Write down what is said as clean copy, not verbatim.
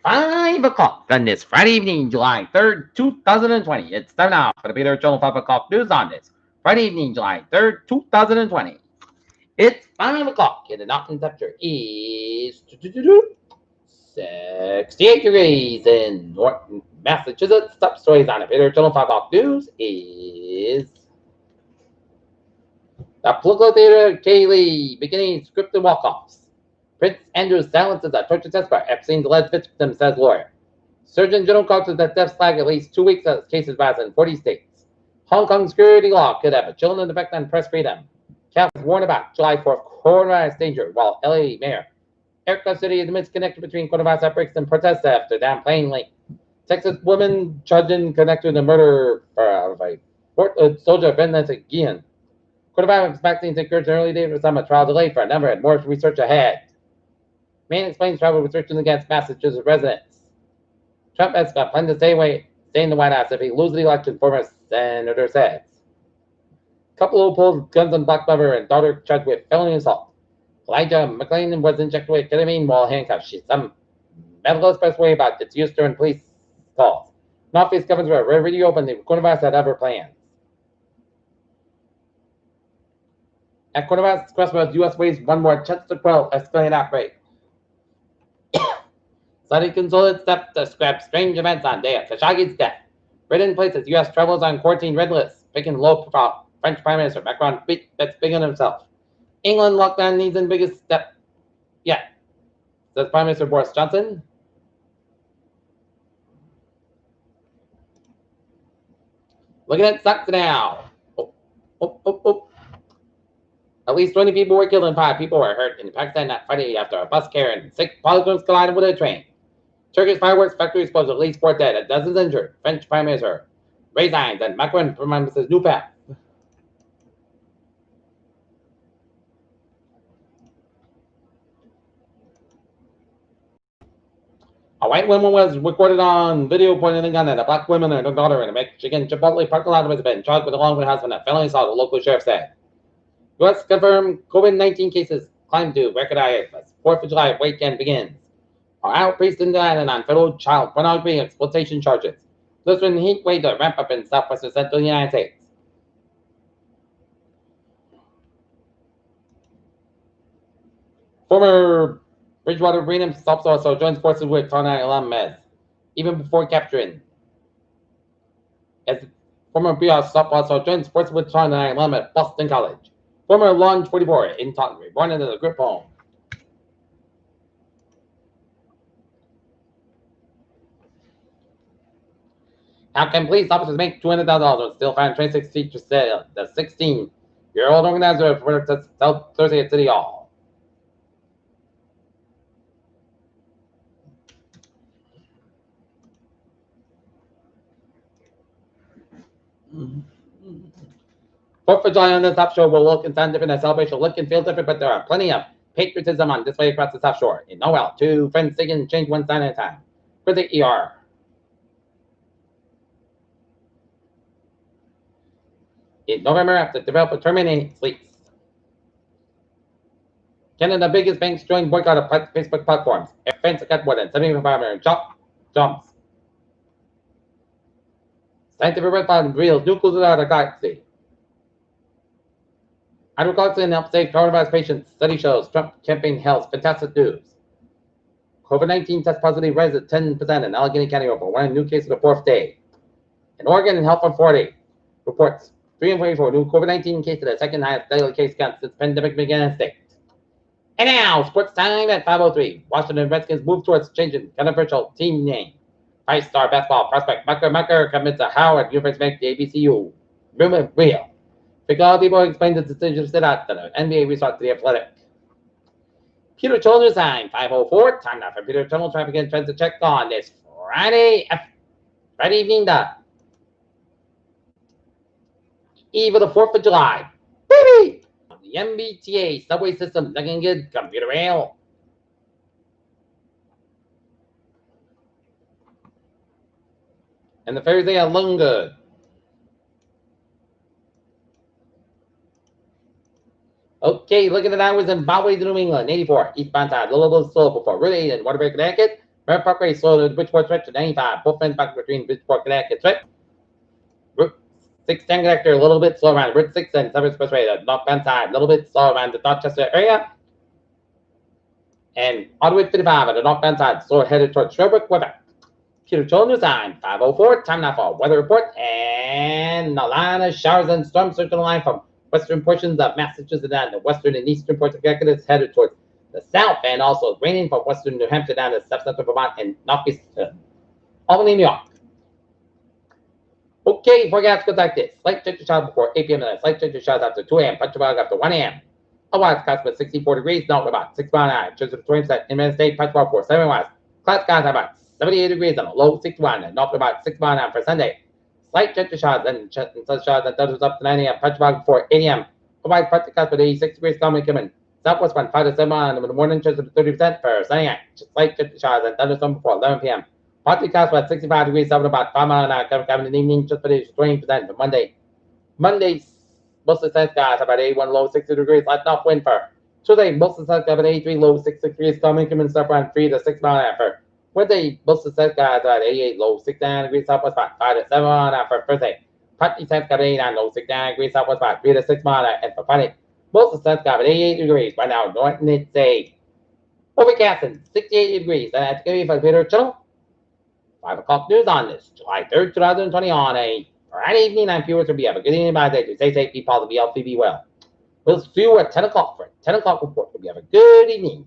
5 o'clock on this Friday evening, July 3rd, 2020. It's time now for the Peter Journal 5 o'clock news on this Friday evening, July 3rd, 2020. It's 5 o'clock and the Mountain temperature is 68 degrees in North Massachusetts. Top stories on the Peter Journal 5 o'clock news is the political theater Kaylee beginning scripted walk-offs. Prince Andrew's silence is a torture test for Epstein's alleged victim, says lawyer. Surgeon General causes that death flag at least 2 weeks as cases rise in 40 states. Hong Kong security law could have a chilling effect on press freedom. California warned about July 4th coronavirus danger, while LA Mayor Erica City admits connection between coronavirus outbreaks and protests after down plane link. Texas woman charged in connection to the murder of a Fort Hood soldier, Venezuelan. Coronavirus vaccines encouraged an early date for some, a trial delayed for a number and more research ahead. Man explains travel restrictions against Massachusetts residents. Trump has a plan to stay in the White House if he loses the election, former senator says. Couple of pulls guns on black lover and daughter charged with felony assault. Elijah McLean was injected with ketamine while handcuffed. She's some medical expressway about its use during police calls. North Face covers were already open. The coronavirus had other plans. At coronavirus crossroads, U.S. weighs one more chance to quell escalating outbreak. Study consultant steps to scrap strange events on day of Khashoggi's death. Britain places U.S. travelers on quarantine red list, picking low-profile French Prime Minister Macron bets big on himself. England lockdown needs the biggest step yet, says Prime Minister Boris Johnson. Looking at stocks now. At least 20 people were killed and 5 people were hurt in Pakistan that Friday after a bus carrying 6 polygons collided with a train. Turkish fireworks factory exploded, at least 4 dead, dozens injured. French Prime Minister resigns and Macron promises new path. A white woman was recorded on video pointing a gun at a black woman and her daughter in a Michigan Chipotle parking lot has been charged with along with her husband. A felony assault, the local sheriff said. U.S. confirmed COVID-19 cases climb to record high as 4th of July weekend begins. Ohio priest indicted on federal child pornography exploitation charges. Blizzard heat wave to ramp up in southwestern central United States. Former Bridgewater Freedom also joins forces with Tornado alum even before capturing. As former BR also joins forces with Tornado alum at Boston College. Former Launch 44 in Taunton, born into the group home. How can police officers make $200,000 and still find 26 teachers? The 16-year-old organizer for Thursday at City Hall. Fourth of July on the South Shore will look and sound different. The celebration will look and feel different, but there are plenty of patriotism on display across the South Shore. In Noel, 2 friends singing change one sign at a time. Critic ER. In November, after the developer terminates leaks. Canada biggest banks join boycott of Facebook platforms. Friends cut more than 75 jumps. Scientific response reveals new clues about the galaxy. Hydroxychloroquine helps save coronavirus patients. Study shows Trump campaign helps. Fantastic news. COVID-19 test positive rise at 10% in Allegheny County over 1 new case of the 4th day. In Oregon, and Health on 40 reports 344 new COVID-19 cases, the second highest daily case count since the pandemic began in the state. And now, sports time at 5:03. Washington Redskins move towards changing controversial team name. 5-star basketball prospect Mucker commits to Howard University make the ABCU. Rumor real. Because people explain the decision to sit out the NBA resort to the Athletic. Peter Children's time, 5:04. Time now for Peter Tunnel traffic and transit check on this Friday evening, the eve of the 4th of July. Baby! The MBTA subway system looking good. Computer rail. And the ferries, they are looking good. Okay, looking at hours in Zimbabwe to New England, 84, eastbound side, Louisville, slow before Route 8 and Waterbury, Connecticut, Red Parkway slow to Bridgeport Switch to 95. Both ends back between Bridgeport Connecticut Switch. Route 610 connector a little bit slow around Route 6 and 7 Expressway, the northbound side, a little bit slow around the Dorchester area. And Autoway 55 at the northbound side, slow headed towards Sherbrooke, Quebec. Computer total news time 5:04. Time now for weather report and a line of showers and storms circling the line from western portions of Massachusetts and the western and eastern ports of Connecticut is headed towards the south, and also raining from western New Hampshire down to south-central Vermont and northeast Albany, New York. Okay, forecast goes like this. Slight chance of showers before 8 p.m. and slight chance of showers after 2 a.m. Punch about after 1 a.m. Otherwise, clouds with 64 degrees, north about 6 miles an hour. Chance of 20% in Minnesota, Punch about 4 7 miles. Clouds skies about 78 degrees on a low 61 and north about 6 miles an hour for Sunday. Slight chance of showers and sun showers and thunders up to 9 a.m. Punch about before 8 a.m. Otherwise, punch the clouds with 86 degrees, coming coming. Southwest wind 5 to 7 miles in the morning, chance of 30% for sunny night. Slight chance of showers and thunderstorms before 11 p.m. Partly clouds about 65 degrees, south about 5 miles an hour, coming in the evening, just for 20% for Monday. Monday, mostly sunny skies about 81, low 60 degrees, light off wind for Tuesday, mostly sunny skies about 83, low 60 degrees, coming in stuff around 3 to 6 miles an hour. Wednesday, mostly sunny skies about 88, low 69 degrees, southwest about 5 to 7 miles an hour for Thursday. Partly sunny skies about 89, low 69 degrees, southwest about 3 to 6 miles an hour, and for Friday, mostly sunny skies about 88 degrees. Right now, Norton it's a overcast and 68 degrees, and that's going to be for the Peter Channel. 5 o'clock news on this July 3rd, 2020 on a Friday evening. I'm viewers will be have a good evening by day to stay safe, be positive, be healthy, be well. We'll see you at 10 o'clock for a 10 o'clock report. We'll be have a good evening.